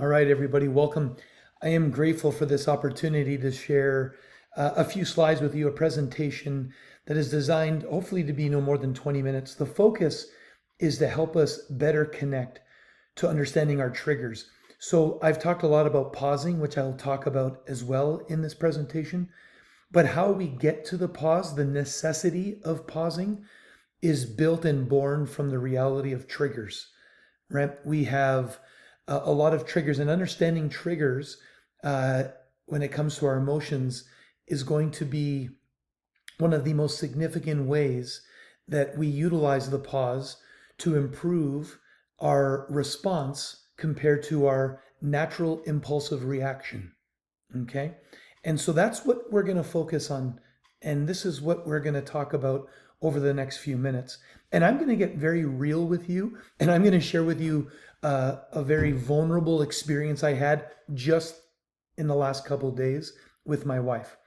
All right, everybody, welcome. I am grateful for this opportunity to share a few slides with you, a presentation that is designed hopefully to be no more than 20 minutes. The focus is to help us better connect to understanding our triggers. So I've talked a lot about pausing, which I'll talk about as well in this presentation, but how we get to the pause, the necessity of pausing, is built and born from the reality of triggers, right? We have a lot of triggers, and understanding triggers when it comes to our emotions is going to be one of the most significant ways that we utilize the pause to improve our response compared to our natural impulsive reaction. Okay? And so that's what we're going to focus on. And this is what we're going to talk about over the next few minutes. And I'm going to get very real with you, and I'm going to share with you a very vulnerable experience I had just in the last couple of days with my wife.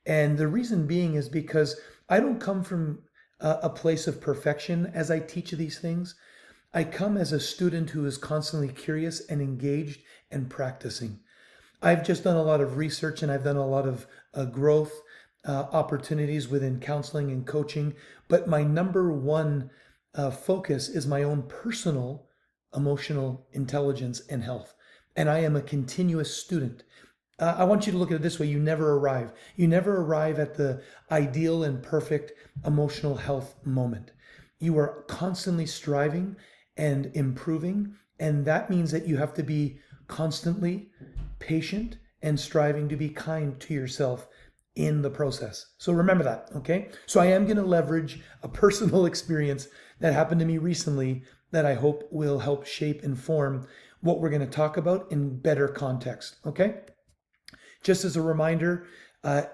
And the reason being is because I don't come from a place of perfection as I teach these things. I come as a student who is constantly curious and engaged and practicing. I've just done a lot of research, and I've done a lot of growth opportunities within counseling and coaching. But my number one focus is my own personal emotional intelligence and health. And I am a continuous student. I want you to look at it this way. You never arrive. You never arrive at the ideal and perfect emotional health moment. You are constantly striving and improving. And that means that you have to be constantly patient and striving to be kind to yourself in the process. So remember that, okay? So I am going to leverage a personal experience that happened to me recently that I hope will help shape and form what we're going to talk about in better context, okay? Just as a reminder,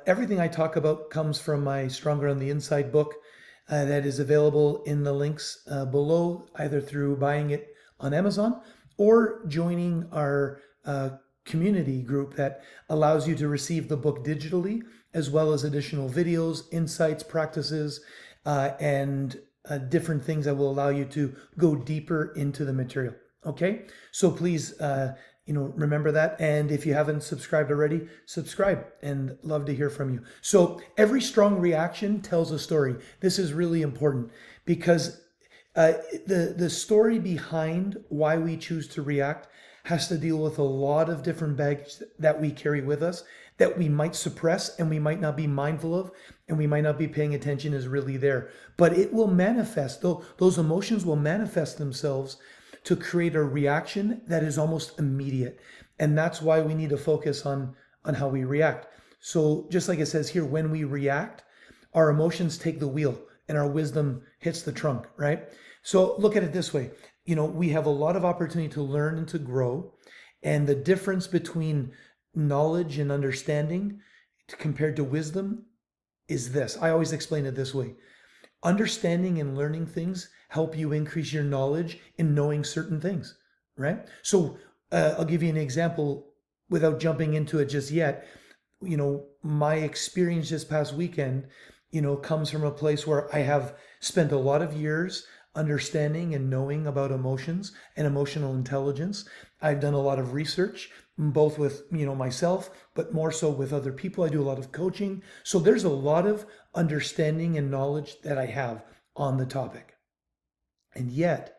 everything I talk about comes from my Stronger on the Inside book that is available in the links below, either through buying it on Amazon or joining our community group that allows you to receive the book digitally, as well as additional videos, insights, practices, and different things that will allow you to go deeper into the material. Okay, so please, remember that. And if you haven't subscribed already, subscribe, and love to hear from you. So every strong reaction tells a story. This is really important because the story behind why we choose to react has to deal with a lot of different baggage that we carry with us that we might suppress and we might not be mindful of and we might not be paying attention is really there. But it will manifest, though those emotions will manifest themselves to create a reaction that is almost immediate. And that's why we need to focus on how we react. So just like it says here, when we react, our emotions take the wheel and our wisdom hits the trunk, right? So look at it this way. We have a lot of opportunity to learn and to grow. And the difference between knowledge and understanding compared to wisdom is this. I always explain it this way. Understanding and learning things help you increase your knowledge in knowing certain things, right? So I'll give you an example without jumping into it just yet. My experience this past weekend, comes from a place where I have spent a lot of years understanding and knowing about emotions and emotional intelligence. I've done a lot of research, both with myself, but more so with other people. I do a lot of coaching. So there's a lot of understanding and knowledge that I have on the topic. And yet,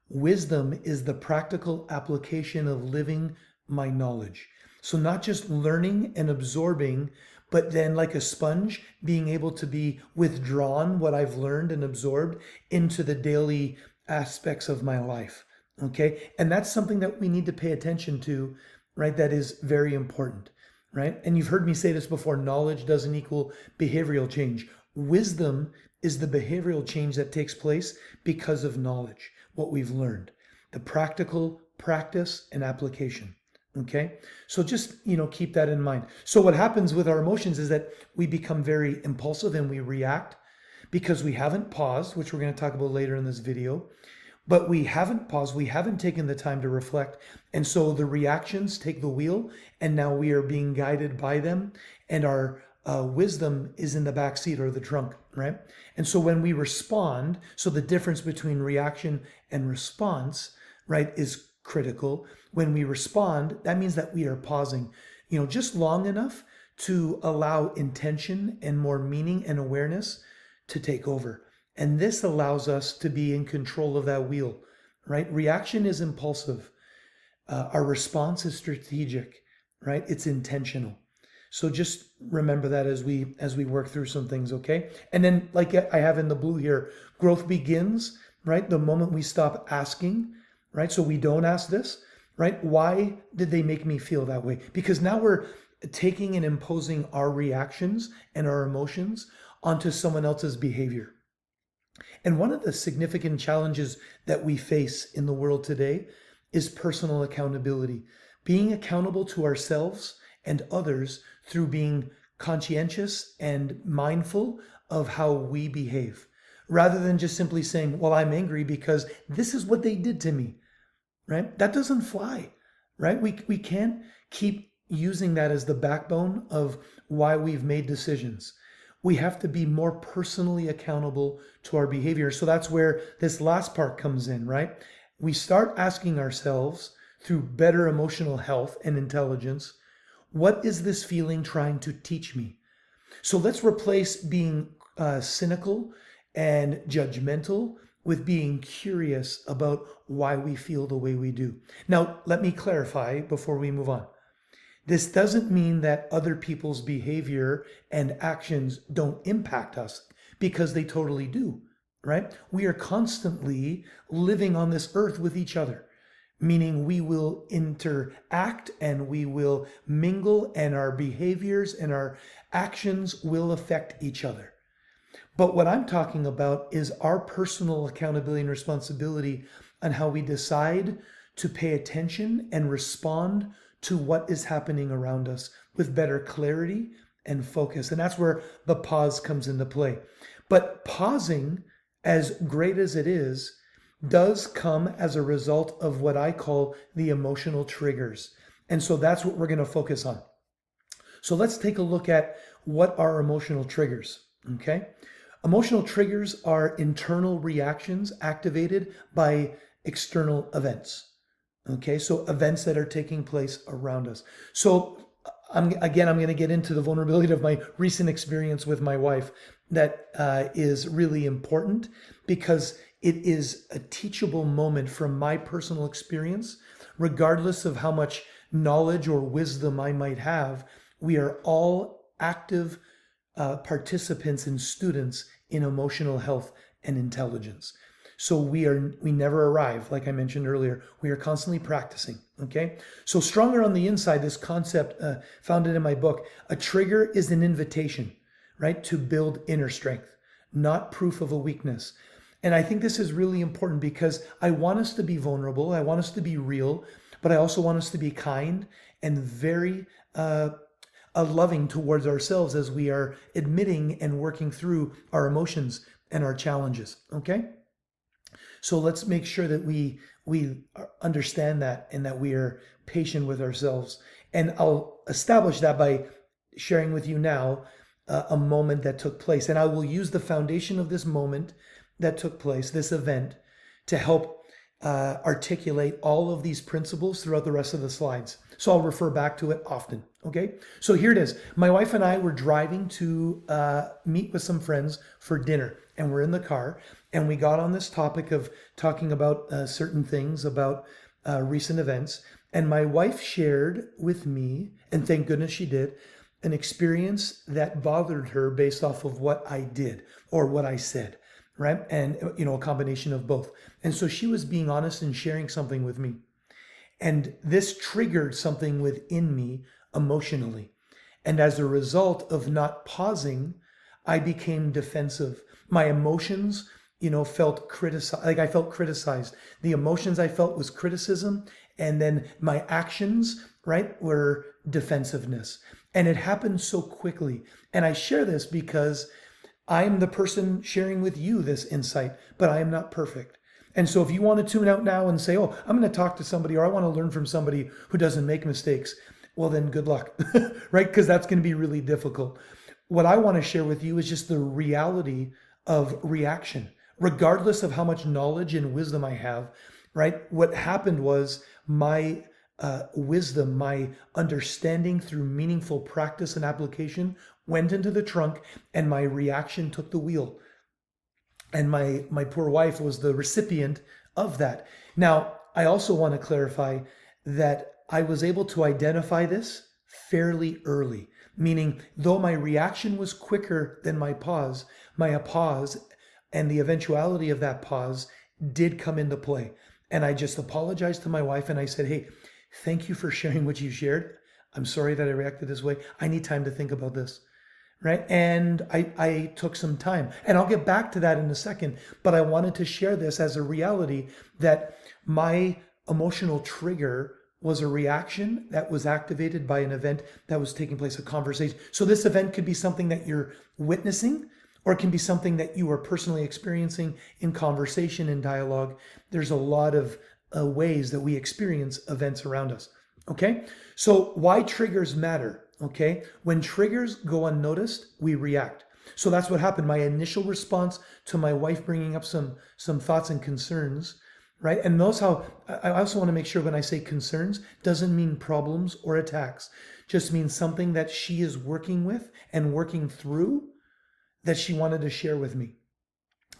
wisdom is the practical application of living my knowledge. So not just learning and absorbing, but then like a sponge, being able to be withdrawn what I've learned and absorbed into the daily aspects of my life. Okay. And that's something that we need to pay attention to, right? That is very important, right? And you've heard me say this before, knowledge doesn't equal behavioral change. Wisdom is the behavioral change that takes place because of knowledge, what we've learned, the practical practice and application. Okay, so just keep that in mind. So what happens with our emotions is that we become very impulsive and we react because we haven't paused, which we're going to talk about later in this video. But we haven't paused, we haven't taken the time to reflect. And so the reactions take the wheel, and now we are being guided by them, and our wisdom is in the back seat or the trunk, right? And so when we respond, so the difference between reaction and response, right, is critical. When we respond, that means that we are pausing, just long enough to allow intention and more meaning and awareness to take over. And this allows us to be in control of that wheel, right? Reaction is impulsive. Our response is strategic, right? It's intentional. So just remember that as we work through some things, okay? And then, like I have in the blue here, growth begins, right? The moment we stop asking, right? So we don't ask this, right? Why did they make me feel that way? Because now we're taking and imposing our reactions and our emotions onto someone else's behavior. And one of the significant challenges that we face in the world today is personal accountability, being accountable to ourselves and others through being conscientious and mindful of how we behave, rather than just simply saying, well, I'm angry because this is what they did to me, right? That doesn't fly, right? We can't keep using that as the backbone of why we've made decisions. We have to be more personally accountable to our behavior. So that's where this last part comes in, right? We start asking ourselves through better emotional health and intelligence, what is this feeling trying to teach me? So let's replace being cynical and judgmental with being curious about why we feel the way we do. Now, let me clarify before we move on. This doesn't mean that other people's behavior and actions don't impact us, because they totally do, right? We are constantly living on this earth with each other, meaning we will interact and we will mingle, and our behaviors and our actions will affect each other. But what I'm talking about is our personal accountability and responsibility on how we decide to pay attention and respond to what is happening around us with better clarity and focus. And that's where the pause comes into play. But pausing, as great as it is, does come as a result of what I call the emotional triggers. And so that's what we're going to focus on. So let's take a look at what are emotional triggers, okay? Emotional triggers are internal reactions activated by external events. Okay, so events that are taking place around us. So I'm going to get into the vulnerability of my recent experience with my wife that is really important, because it is a teachable moment from my personal experience. Regardless of how much knowledge or wisdom I might have, we are all active participants and students in emotional health and intelligence. So we never arrive, like I mentioned earlier. We are constantly practicing, okay? So Stronger on the Inside, this concept founded in my book, a trigger is an invitation, right, to build inner strength, not proof of a weakness. And I think this is really important, because I want us to be vulnerable, I want us to be real, but I also want us to be kind and very loving towards ourselves as we are admitting and working through our emotions and our challenges, okay? So let's make sure that we understand that, and that we are patient with ourselves. And I'll establish that by sharing with you now a moment that took place. And I will use the foundation of this moment that took place, this event, to help articulate all of these principles throughout the rest of the slides. So I'll refer back to it often, okay? So here it is. My wife and I were driving to meet with some friends for dinner, and we're in the car, and we got on this topic of talking about certain things, about recent events, and my wife shared with me, and thank goodness she did, an experience that bothered her based off of what I did or what I said, right? And, a combination of both. And so she was being honest and sharing something with me. And this triggered something within me emotionally. And as a result of not pausing, I became defensive. My emotions, felt criticized. Like I felt criticized. The emotions I felt was criticism. And then my actions, right, were defensiveness. And it happened so quickly. And I share this because I'm the person sharing with you this insight, but I am not perfect. And so if you want to tune out now and say, oh, I'm going to talk to somebody, or I want to learn from somebody who doesn't make mistakes, well, then good luck, right? Because that's going to be really difficult. What I want to share with you is just the reality of reaction, regardless of how much knowledge and wisdom I have, right? What happened was my wisdom, my understanding through meaningful practice and application went into the trunk, and my reaction took the wheel. And my poor wife was the recipient of that. Now, I also want to clarify that I was able to identify this fairly early, meaning though my reaction was quicker than my pause and the eventuality of that pause did come into play. And I just apologized to my wife and I said, hey, thank you for sharing what you shared. I'm sorry that I reacted this way. I need time to think about this. Right. And I took some time, and I'll get back to that in a second. But I wanted to share this as a reality that my emotional trigger was a reaction that was activated by an event that was taking place, a conversation. So this event could be something that you're witnessing, or it can be something that you are personally experiencing in conversation and dialogue. There's a lot of ways that we experience events around us. Okay. So why triggers matter? Okay. When triggers go unnoticed, we react. So that's what happened. My initial response to my wife bringing up some thoughts and concerns, right? And notice how I also want to make sure when I say concerns, doesn't mean problems or attacks, just means something that she is working with and working through that she wanted to share with me.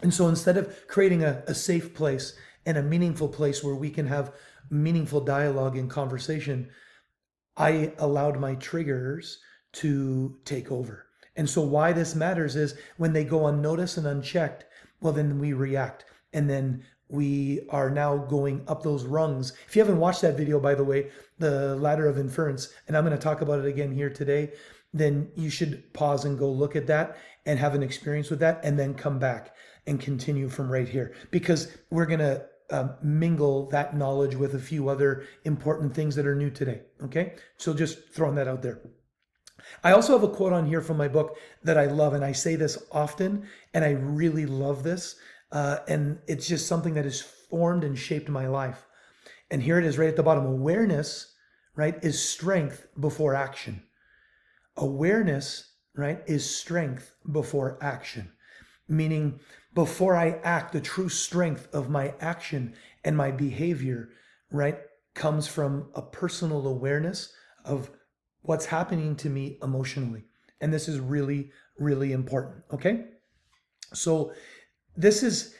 And so instead of creating a safe place and a meaningful place where we can have meaningful dialogue and conversation, I allowed my triggers to take over. And so why this matters is when they go unnoticed and unchecked, well, then we react. And then we are now going up those rungs. If you haven't watched that video, by the way, the ladder of inference, and I'm going to talk about it again here today, then you should pause and go look at that and have an experience with that, and then come back and continue from right here, because we're going to mingle that knowledge with a few other important things that are new today. Okay, so just throwing that out there. I also have a quote on here from my book that I love, and I say this often, and I really love this, and it's just something that has formed and shaped my life. And here it is right at the bottom. Awareness, right, is strength before action. Awareness, right, is strength before action. Meaning, before I act, the true strength of my action and my behavior, right, comes from a personal awareness of what's happening to me emotionally. And this is really, really important. Okay. So this is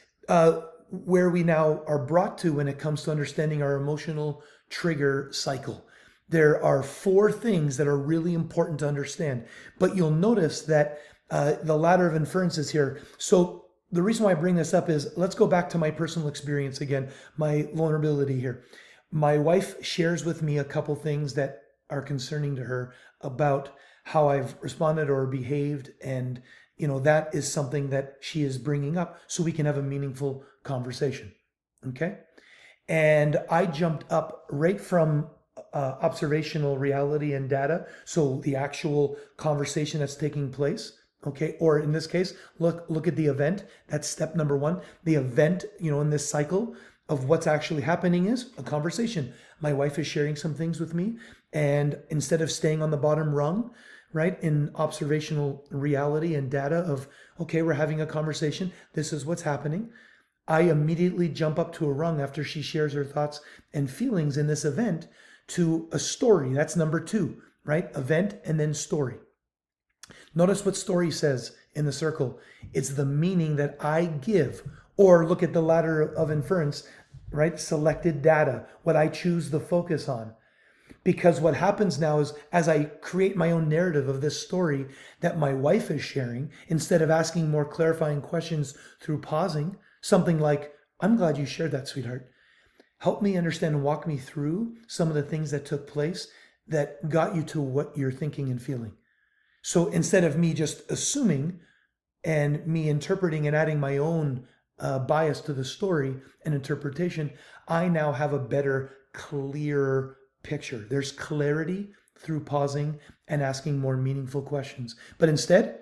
where we now are brought to when it comes to understanding our emotional trigger cycle. There are 4 things that are really important to understand, but you'll notice that the ladder of inference is here. So the reason why I bring this up is, let's go back to my personal experience again, my vulnerability here. My wife shares with me a couple things that are concerning to her about how I've responded or behaved, and that is something that she is bringing up so we can have a meaningful conversation. Okay? And I jumped up right from observational reality and data, so the actual conversation that's taking place. Okay, or in this case, look at the event. That's step number 1. The event, in this cycle of what's actually happening is a conversation. My wife is sharing some things with me, and instead of staying on the bottom rung, right, in observational reality and data of, okay, we're having a conversation, this is what's happening, I immediately jump up to a rung after she shares her thoughts and feelings in this event to a story. That's number 2, right? Event and then story. Notice what story says in the circle. It's the meaning that I give. Or look at the ladder of inference, right? Selected data, what I choose the focus on. Because what happens now is, as I create my own narrative of this story that my wife is sharing, instead of asking more clarifying questions through pausing, something like, I'm glad you shared that, sweetheart. Help me understand and walk me through some of the things that took place that got you to what you're thinking and feeling. So instead of me just assuming and me interpreting and adding my own bias to the story and interpretation, I now have a better, clearer picture. There's clarity through pausing and asking more meaningful questions. But instead,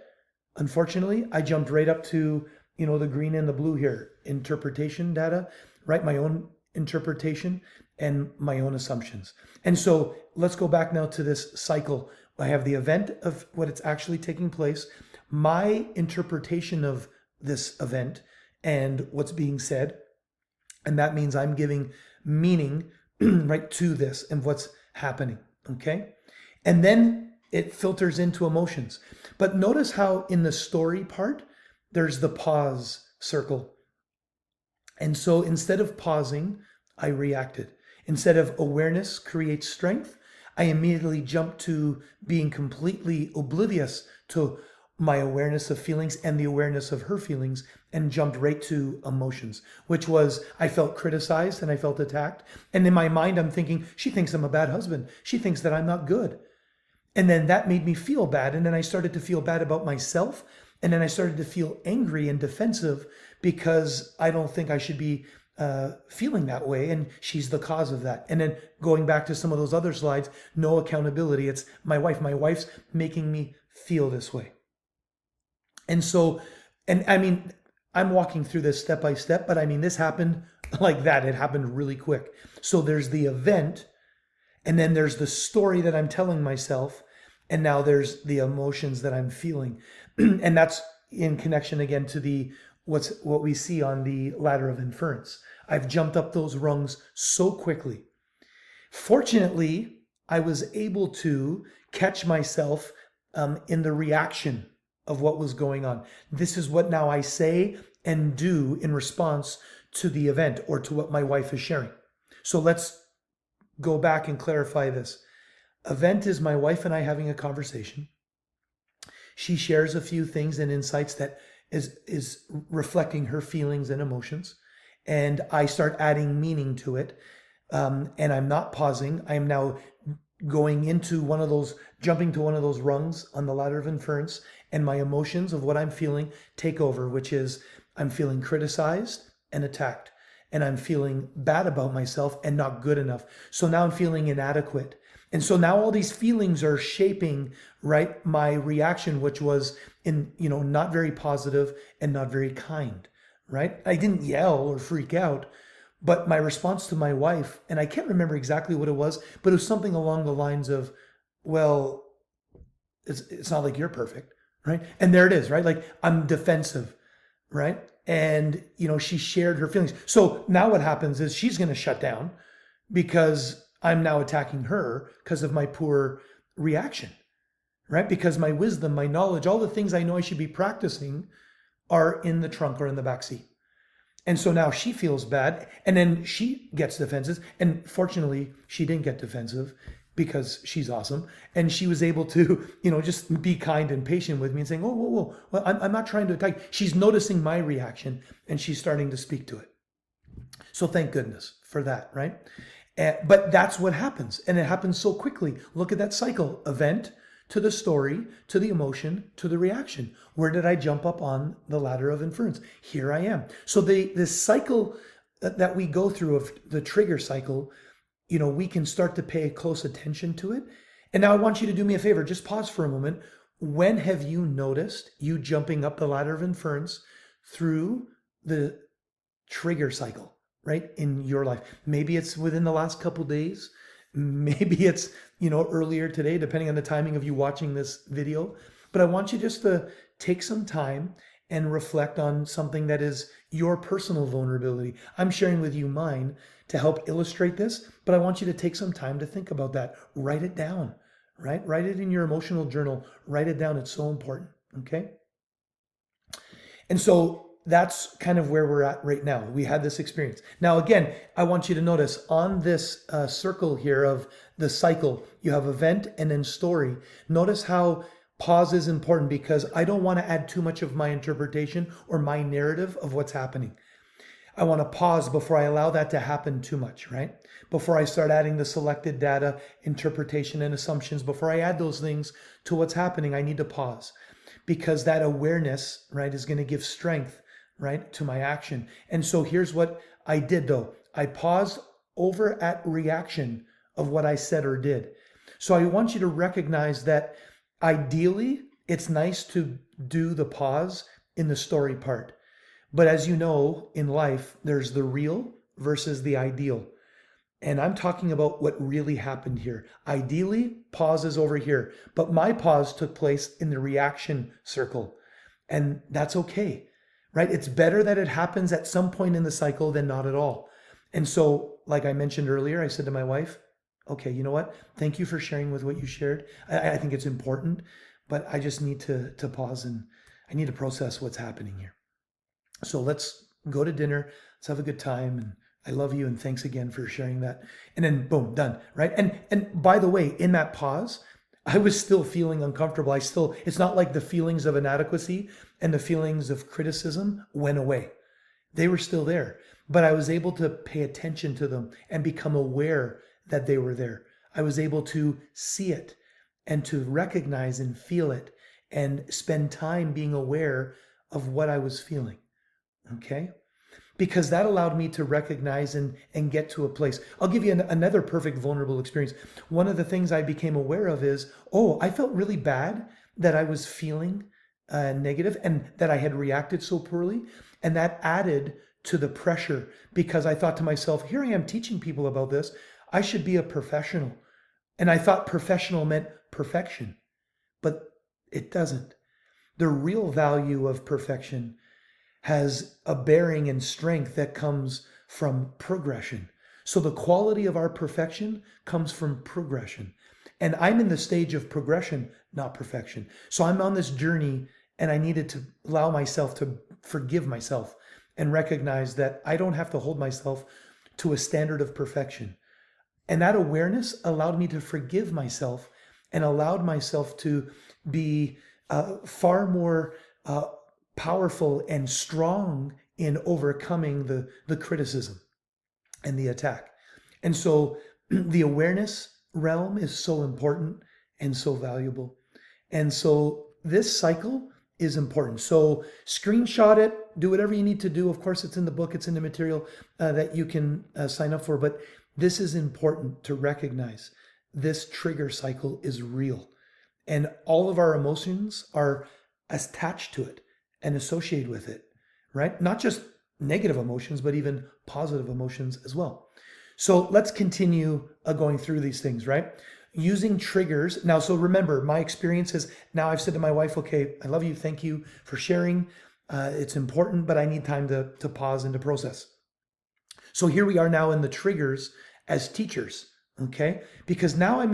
unfortunately, I jumped right up to, the green and the blue here. Interpretation data, right? My own interpretation and my own assumptions. And so let's go back now to this cycle. I have the event of what it's actually taking place, my interpretation of this event and what's being said. And that means I'm giving meaning right, to this and what's happening. Okay. And then it filters into emotions. But notice how in the story part, there's the pause circle. And so instead of pausing, I reacted. Instead of awareness creates strength, I immediately jumped to being completely oblivious to my awareness of feelings and the awareness of her feelings and jumped right to emotions, which was I felt criticized and I felt attacked. And in my mind, I'm thinking, she thinks I'm a bad husband. She thinks that I'm not good. And then that made me feel bad. And then I started to feel bad about myself. And then I started to feel angry and defensive because I don't think I should be feeling that way. And she's the cause of that. And then going back to some of those other slides, no accountability. It's my wife. My wife's making me feel this way. And so, and I mean, I'm walking through this step by step, but I mean, this happened like that. It happened really quick. So there's the event. And then there's the story that I'm telling myself. And now there's the emotions that I'm feeling. And that's in connection again to the what we see on the ladder of inference. I've jumped up those rungs so quickly. Fortunately, I was able to catch myself in the reaction of what was going on. This is what now I say and do in response to the event or to what my wife is sharing. So let's go back and clarify this. Event is my wife and I having a conversation. She shares a few things and insights that is reflecting her feelings and emotions. And I start adding meaning to it. And I'm not pausing. I am now going into one of those, jumping to one of those rungs on the ladder of inference. And my emotions of what I'm feeling take over, which is I'm feeling criticized and attacked. And I'm feeling bad about myself and not good enough. So now I'm feeling inadequate. And so now all these feelings are shaping, right, my reaction, which was not very positive and not very kind, right? I didn't yell or freak out, but my response to my wife, and I can't remember exactly what it was, but it was something along the lines of, well, it's not like you're perfect, right? And there it is, right? Like I'm defensive, right? And, she shared her feelings. So now what happens is she's going to shut down because I'm now attacking her because of my poor reaction, right? Because my wisdom, my knowledge, all the things I know I should be practicing are in the trunk or in the back seat. And so now she feels bad and then she gets defensive. And fortunately, she didn't get defensive because she's awesome. And she was able to, just be kind and patient with me and saying, oh, whoa. Well, I'm not trying to attack. She's noticing my reaction and she's starting to speak to it. So thank goodness for that, right? But that's what happens. And it happens so quickly. Look at that cycle. Event to the story, to the emotion, to the reaction. Where did I jump up on the ladder of inference? Here I am. So this cycle that we go through of the trigger cycle, we can start to pay close attention to it. And now I want you to do me a favor. Just pause for a moment. When have you noticed you jumping up the ladder of inference through the trigger cycle? Right, in your life? Maybe it's within the last couple days. Maybe it's, earlier today, depending on the timing of you watching this video. But I want you just to take some time and reflect on something that is your personal vulnerability. I'm sharing with you mine to help illustrate this, but I want you to take some time to think about that. Write it down, right? Write it in your emotional journal. Write it down. It's so important, okay? And so that's kind of where we're at right now. We had this experience. Now, again, I want you to notice on this circle here of the cycle, you have event and then story. Notice how pause is important because I don't want to add too much of my interpretation or my narrative of what's happening. I want to pause before I allow that to happen too much, right? Before I start adding the selected data, interpretation, and assumptions, before I add those things to what's happening, I need to pause because that awareness, right, is going to give strength, right, to my action. And so here's what I did though. I paused over at reaction of what I said or did. So I want you to recognize that ideally, it's nice to do the pause in the story part. But as you know, in life, there's the real versus the ideal. And I'm talking about what really happened here. Ideally, pause is over here, but my pause took place in the reaction circle. And that's okay, right? It's better that it happens at some point in the cycle than not at all. And so, like I mentioned earlier, I said to my wife, okay, you know what? Thank you for sharing with what you shared. I think it's important, but I just need to pause and I need to process what's happening here. So let's go to dinner. Let's have a good time. And I love you. And thanks again for sharing that. And then boom, done. Right. And by the way, in that pause, I was still feeling uncomfortable. It's not like the feelings of inadequacy and the feelings of criticism went away. They were still there, but I was able to pay attention to them and become aware that they were there. I was able to see it and to recognize and feel it and spend time being aware of what I was feeling. Okay? Because that allowed me to recognize and get to a place. I'll give you another perfect vulnerable experience. One of the things I became aware of is, oh, I felt really bad that I was feeling negative and that I had reacted so poorly. And that added to the pressure because I thought to myself, here I am teaching people about this. I should be a professional. And I thought professional meant perfection, but it doesn't. The real value of perfection has a bearing and strength that comes from progression. So the quality of our perfection comes from progression. And I'm in the stage of progression, not perfection. So I'm on this journey and I needed to allow myself to forgive myself and recognize that I don't have to hold myself to a standard of perfection. And that awareness allowed me to forgive myself and allowed myself to be far more powerful and strong in overcoming the criticism and the attack. And so the awareness realm is so important and so valuable. And so this cycle is important. So screenshot it, do whatever you need to do. Of course, it's in the book, it's in the material that you can sign up for. But this is important to recognize. This trigger cycle is real. And all of our emotions are attached to it and associated with it, right? Not just negative emotions, but even positive emotions as well. So let's continue going through these things, right? Using triggers. Now, so remember, my experience is now I've said to my wife, okay, I love you. Thank you for sharing. It's important, but I need time to pause and to process. So here we are now in the triggers as teachers, okay? Because now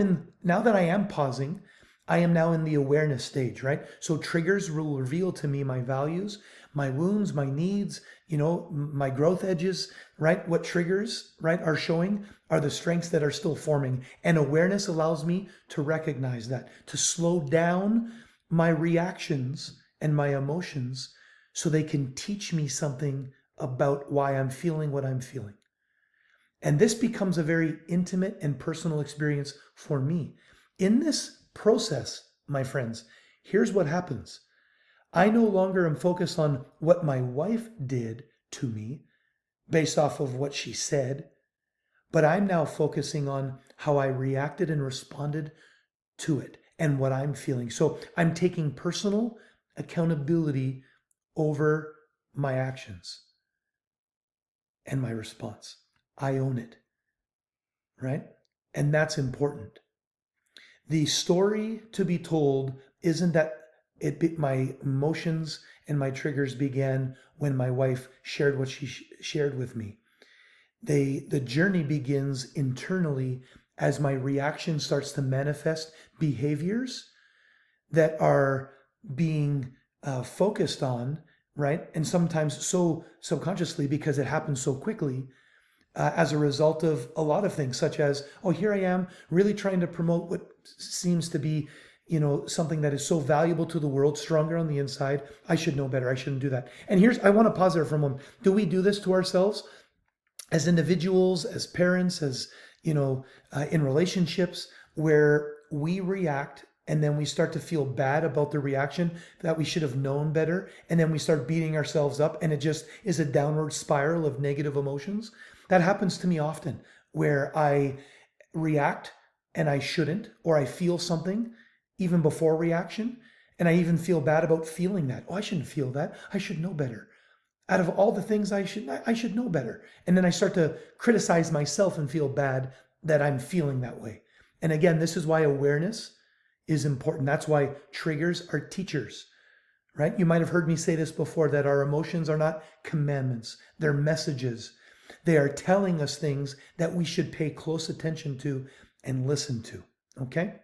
now that I am pausing, I am now in the awareness stage, right? So triggers will reveal to me my values, my wounds, my needs, my growth edges, right? What triggers, right, are showing are the strengths that are still forming. And awareness allows me to recognize that, to slow down my reactions and my emotions so they can teach me something about why I'm feeling what I'm feeling. And this becomes a very intimate and personal experience for me. In this process, my friends, here's what happens. I no longer am focused on what my wife did to me based off of what she said, but I'm now focusing on how I reacted and responded to it and what I'm feeling. So I'm taking personal accountability over my actions and my response. I own it, right? And that's important. The story to be told isn't that my emotions and my triggers began when my wife shared what she shared with me. The journey begins internally as my reaction starts to manifest behaviors that are being focused on, right? And sometimes so subconsciously because it happens so quickly as a result of a lot of things, such as, oh, here I am really trying to promote what seems to be, something that is so valuable to the world, stronger on the inside. I should know better. I shouldn't do that. And I want to pause there for a moment. Do we do this to ourselves as individuals, as parents, as, in relationships where we react and then we start to feel bad about the reaction that we should have known better. And then we start beating ourselves up and it just is a downward spiral of negative emotions. That happens to me often where I react and I shouldn't, or I feel something even before reaction. And I even feel bad about feeling that. Oh, I shouldn't feel that. I should know better. Out of all the things I should know better. And then I start to criticize myself and feel bad that I'm feeling that way. And again, this is why awareness is important. That's why triggers are teachers, right? You might have heard me say this before, that our emotions are not commandments. They're messages. They are telling us things that we should pay close attention to and listen to. Okay?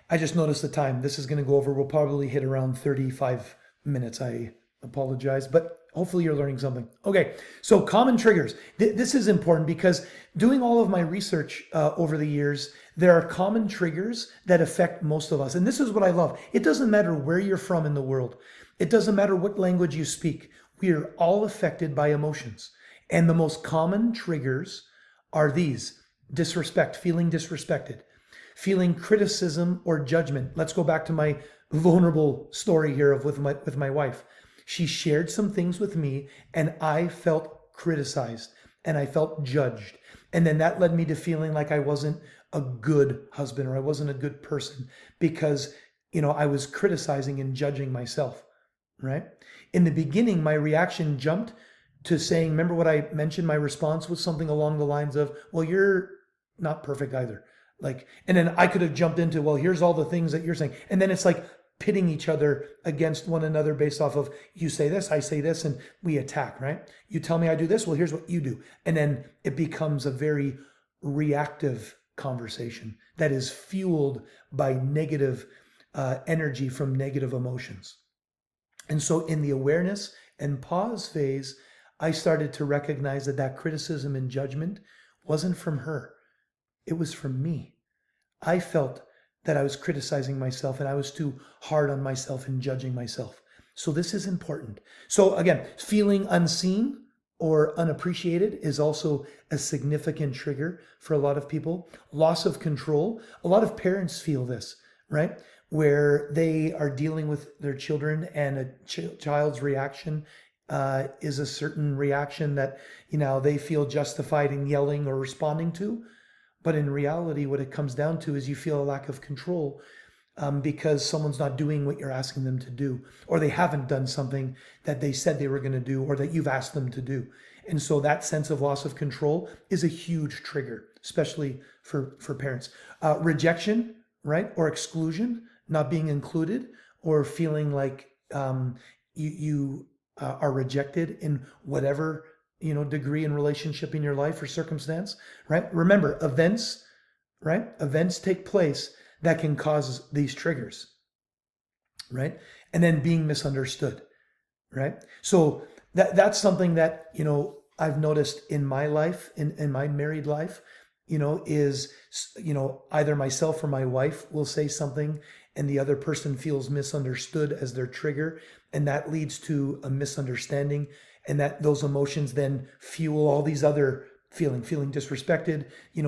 I just noticed the time. This is going to go over. We'll probably hit around 35 minutes. I apologize, but hopefully you're learning something. Okay, so common triggers. This is important because doing all of my research over the years, there are common triggers that affect most of us. And this is what I love. It doesn't matter where you're from in the world. It doesn't matter what language you speak. We are all affected by emotions. And the most common triggers are these: disrespect, feeling disrespected, feeling criticism or judgment. Let's go back to my vulnerable story here with my wife. She shared some things with me and I felt criticized and I felt judged. And then that led me to feeling like I wasn't a good husband or I wasn't a good person because, I was criticizing and judging myself, right? In the beginning, my reaction jumped to saying, remember what I mentioned? My response was something along the lines of, well, you're not perfect either. And then I could have jumped into, well, here's all the things that you're saying. And then it's like pitting each other against one another based off of, you say this, I say this, and we attack, right? You tell me I do this, well, here's what you do. And then it becomes a very reactive conversation that is fueled by negative energy from negative emotions. And so in the awareness and pause phase, I started to recognize that criticism and judgment wasn't from her. It was from me. I felt that I was criticizing myself and I was too hard on myself and judging myself. So this is important. So again, feeling unseen or unappreciated is also a significant trigger for a lot of people. Loss of control. A lot of parents feel this, right? Where they are dealing with their children and a child's reaction is a certain reaction that, they feel justified in yelling or responding to. But in reality, what it comes down to is you feel a lack of control because someone's not doing what you're asking them to do, or they haven't done something that they said they were going to do or that you've asked them to do. And so that sense of loss of control is a huge trigger, especially for parents. Rejection, right? Or exclusion, not being included, or feeling like you are rejected in whatever degree in relationship in your life or circumstance, right? Remember, events, right? Events take place that can cause these triggers, right? And then being misunderstood, right? So that's something that, I've noticed in my life, in my married life, is, either myself or my wife will say something and the other person feels misunderstood as their trigger. And that leads to a misunderstanding. And that those emotions then fuel all these other feeling disrespected,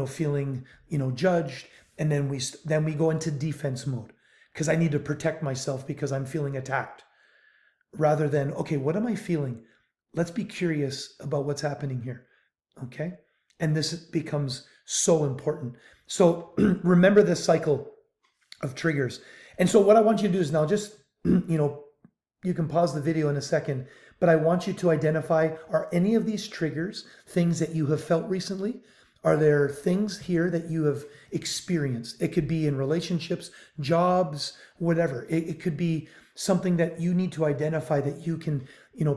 feeling, judged. And then we go into defense mode because I need to protect myself because I'm feeling attacked, rather than, okay, what am I feeling? Let's be curious about what's happening here. Okay. And this becomes so important. So remember this cycle of triggers. And so what I want you to do is now just, you can pause the video in a second, but I want you to identify, are any of these triggers things that you have felt recently? Are there things here that you have experienced? It could be in relationships, jobs, whatever. It could be something that you need to identify that you can,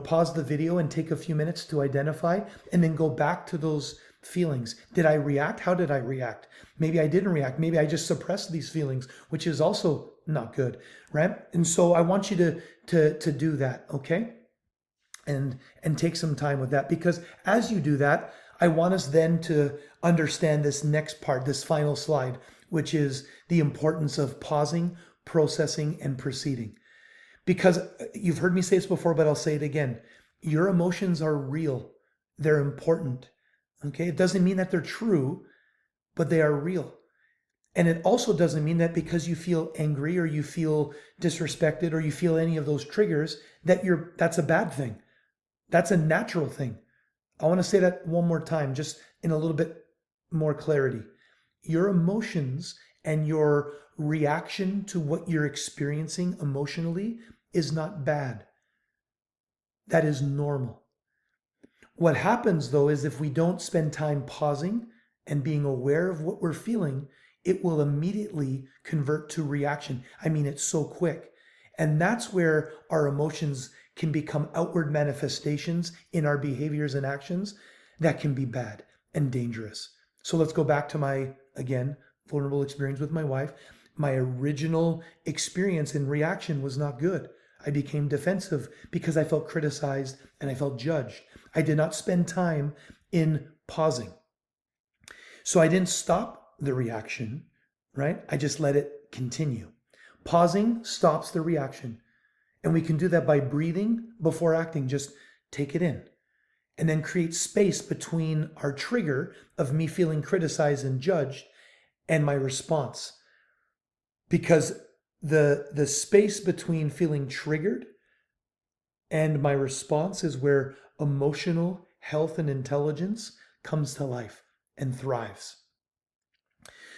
pause the video and take a few minutes to identify and then go back to those feelings. Did I react? How did I react? Maybe I didn't react. Maybe I just suppressed these feelings, which is also not good, right? And so I want you to do that, okay? And take some time with that, because as you do that, I want us then to understand this next part, this final slide, which is the importance of pausing, processing, and proceeding. Because you've heard me say this before, but I'll say it again. Your emotions are real. They're important. Okay? It doesn't mean that they're true, but they are real. And it also doesn't mean that because you feel angry or you feel disrespected or you feel any of those triggers, that's a bad thing. That's a natural thing. I want to say that one more time, just in a little bit more clarity. Your emotions and your reaction to what you're experiencing emotionally is not bad. That is normal. What happens, though, is if we don't spend time pausing and being aware of what we're feeling, it will immediately convert to reaction. I mean, it's so quick. And that's where our emotions can become outward manifestations in our behaviors and actions that can be bad and dangerous. So let's go back to my, again, vulnerable experience with my wife. My original experience and reaction was not good. I became defensive because I felt criticized and I felt judged. I did not spend time in pausing. So I didn't stop the reaction, right? I just let it continue. Pausing stops the reaction. And we can do that by breathing before acting. Just take it in. And then create space between our trigger of me feeling criticized and judged and my response. Because the space between feeling triggered and my response is where emotional health and intelligence comes to life and thrives.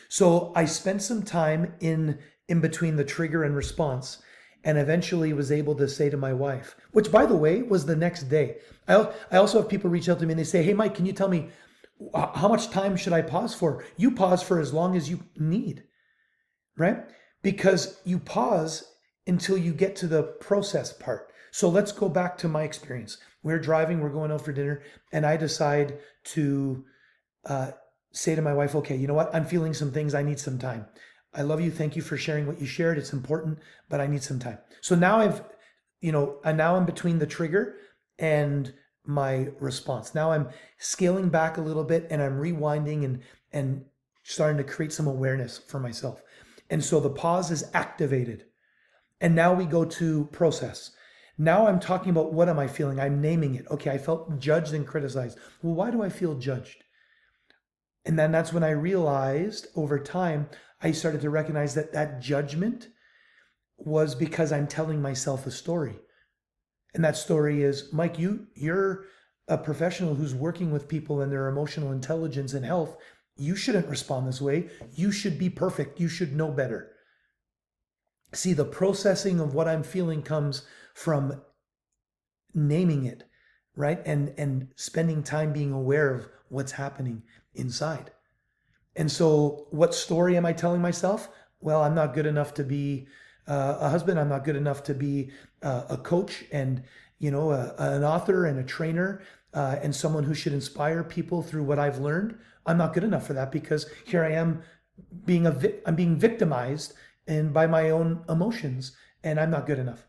So I spent some time in between the trigger and response, and eventually was able to say to my wife, which by the way was the next day. I also have people reach out to me and they say, hey Mike, can you tell me how much time should I pause for? You pause for as long as you need, right? Because you pause until you get to the process part. So let's go back to my experience. We're driving, we're going out for dinner, and I decide to say to my wife, okay, you know what? I'm feeling some things. I need some time. I love you. Thank you for sharing what you shared. It's important, but I need some time. So now now I'm between the trigger and my response. Now I'm scaling back a little bit and I'm rewinding and starting to create some awareness for myself. And so the pause is activated. And now we go to process. Now I'm talking about what am I feeling? I'm naming it. Okay, I felt judged and criticized. Well, why do I feel judged? And then that's when I realized over time, I started to recognize that judgment was because I'm telling myself a story. And that story is, Mike, you're a professional who's working with people and their emotional intelligence and health. You shouldn't respond this way. You should be perfect. You should know better. See, the processing of what I'm feeling comes from naming it, right? And spending time being aware of what's happening inside. And so what story am I telling myself? Well, I'm not good enough to be a husband. I'm not good enough to be a coach and, an author and a trainer and someone who should inspire people through what I've learned. I'm not good enough for that because here I am I'm being victimized and by my own emotions, and I'm not good enough.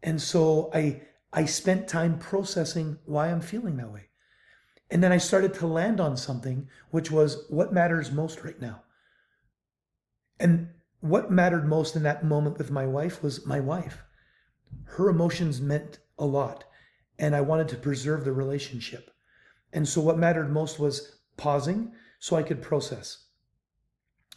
And so I spent time processing why I'm feeling that way. And then I started to land on something, which was what matters most right now. And what mattered most in that moment with my wife was my wife. Her emotions meant a lot, and I wanted to preserve the relationship. And so what mattered most was pausing so I could process.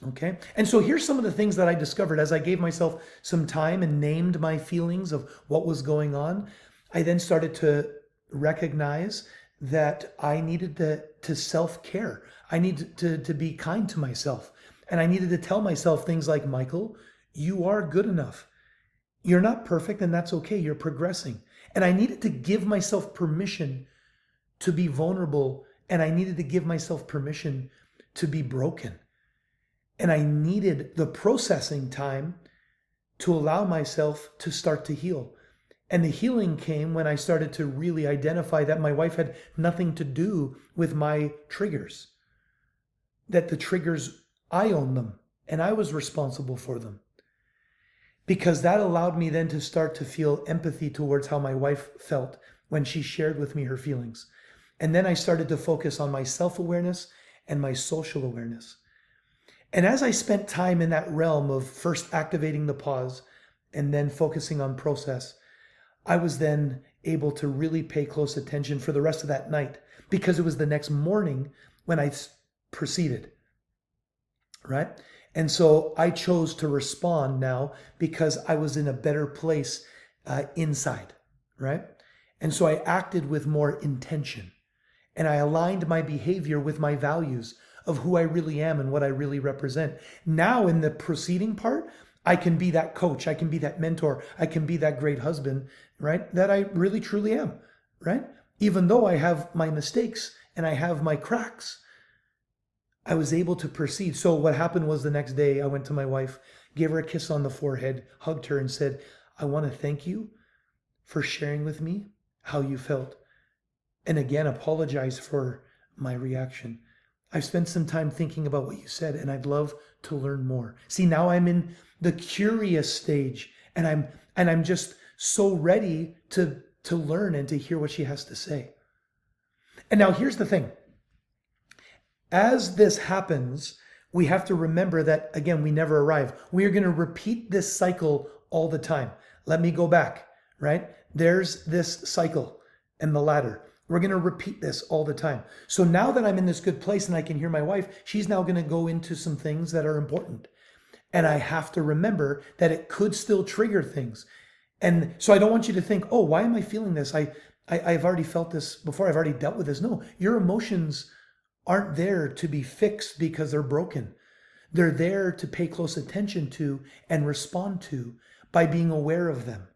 Okay. And so here's some of the things that I discovered as I gave myself some time and named my feelings of what was going on. I then started to recognize that I needed to self-care. I needed to be kind to myself. And I needed to tell myself things like, Michael, you are good enough. You're not perfect, and that's okay. You're progressing. And I needed to give myself permission to be vulnerable, and I needed to give myself permission to be broken. And I needed the processing time to allow myself to start to heal. And the healing came when I started to really identify that my wife had nothing to do with my triggers. That the triggers, I own them, and I was responsible for them. Because that allowed me then to start to feel empathy towards how my wife felt when she shared with me her feelings. And then I started to focus on my self-awareness and my social awareness. And as I spent time in that realm of first activating the pause and then focusing on process, I was then able to really pay close attention for the rest of that night because it was the next morning when I proceeded, right? And so I chose to respond now because I was in a better place inside, right? And so I acted with more intention and I aligned my behavior with my values of who I really am and what I really represent. Now in the proceeding part, I can be that coach, I can be that mentor, I can be that great husband, right? That I really truly am, right? Even though I have my mistakes and I have my cracks, I was able to proceed. So what happened was the next day I went to my wife, gave her a kiss on the forehead, hugged her and said, I want to thank you for sharing with me how you felt. And again, apologize for my reaction. I've spent some time thinking about what you said, and I'd love to learn more. See, now I'm in the curious stage, and I'm just so ready to learn and to hear what she has to say. And now here's the thing. As this happens, we have to remember that, again, we never arrive. We are going to repeat this cycle all the time. Let me go back, right? There's this cycle and the ladder. We're going to repeat this all the time. So now that I'm in this good place and I can hear my wife, she's now going to go into some things that are important. And I have to remember that it could still trigger things. And so I don't want you to think, oh, why am I feeling this? I've already felt this before. I've already dealt with this. No, your emotions aren't there to be fixed because they're broken. They're there to pay close attention to and respond to by being aware of them.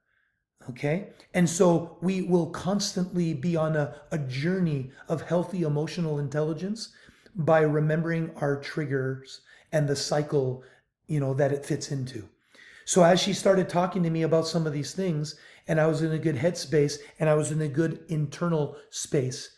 Okay? And so we will constantly be on a journey of healthy emotional intelligence by remembering our triggers and the cycle, that it fits into. So as she started talking to me about some of these things, and I was in a good headspace and I was in a good internal space,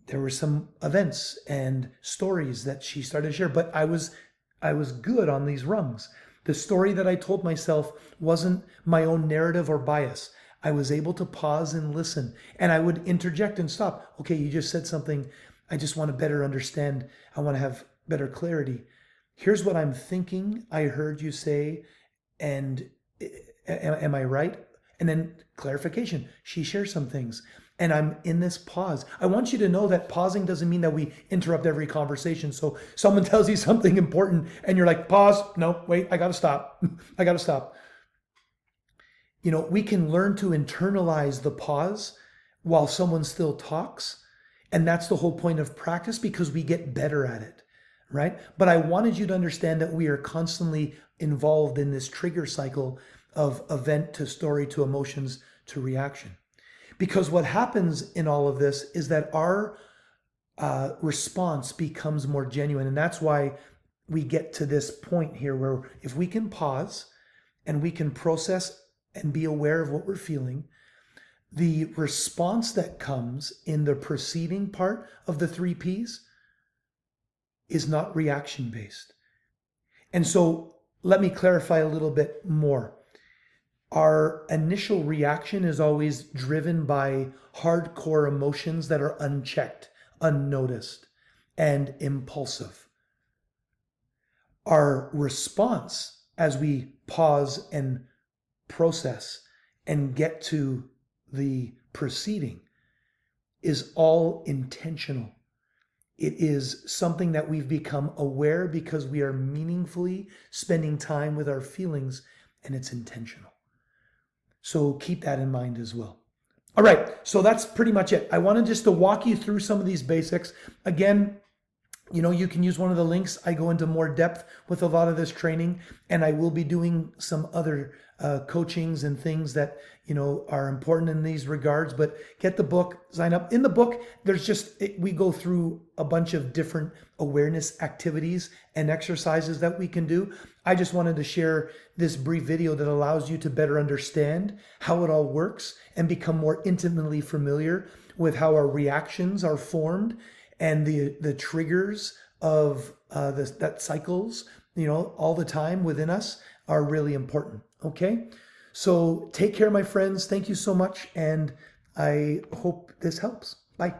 there were some events and stories that she started to share, but I was good on these rungs. The story that I told myself wasn't my own narrative or bias. I was able to pause and listen, and I would interject and stop. Okay, you just said something. I just want to better understand. I want to have better clarity. Here's what I'm thinking I heard you say, and am I right? And then clarification. She shares some things. And I'm in this pause. I want you to know that pausing doesn't mean that we interrupt every conversation. So someone tells you something important and you're like, pause. No, wait, I got to stop. I got to stop. We can learn to internalize the pause while someone still talks. And that's the whole point of practice, because we get better at it, right? But I wanted you to understand that we are constantly involved in this trigger cycle of event to story to emotions to reaction. Because what happens in all of this is that our response becomes more genuine. And that's why we get to this point here where if we can pause and we can process and be aware of what we're feeling, the response that comes in the preceding part of the 3 Ps is not reaction based. And so let me clarify a little bit more. Our initial reaction is always driven by hardcore emotions that are unchecked, unnoticed, and impulsive. Our response as we pause and process and get to the proceeding is all intentional. It is something that we've become aware because we are meaningfully spending time with our feelings, and it's intentional. So keep that in mind as well. All right, so that's pretty much it. I wanted just to walk you through some of these basics. Again, you can use one of the links. I go into more depth with a lot of this training, and I will be doing some other coachings and things that, are important in these regards. But get the book, sign up. In the book, we go through a bunch of different awareness activities and exercises that we can do. I just wanted to share this brief video that allows you to better understand how it all works and become more intimately familiar with how our reactions are formed and the triggers of that cycles, all the time within us are really important. Okay, so take care, my friends. Thank you so much, and I hope this helps. Bye.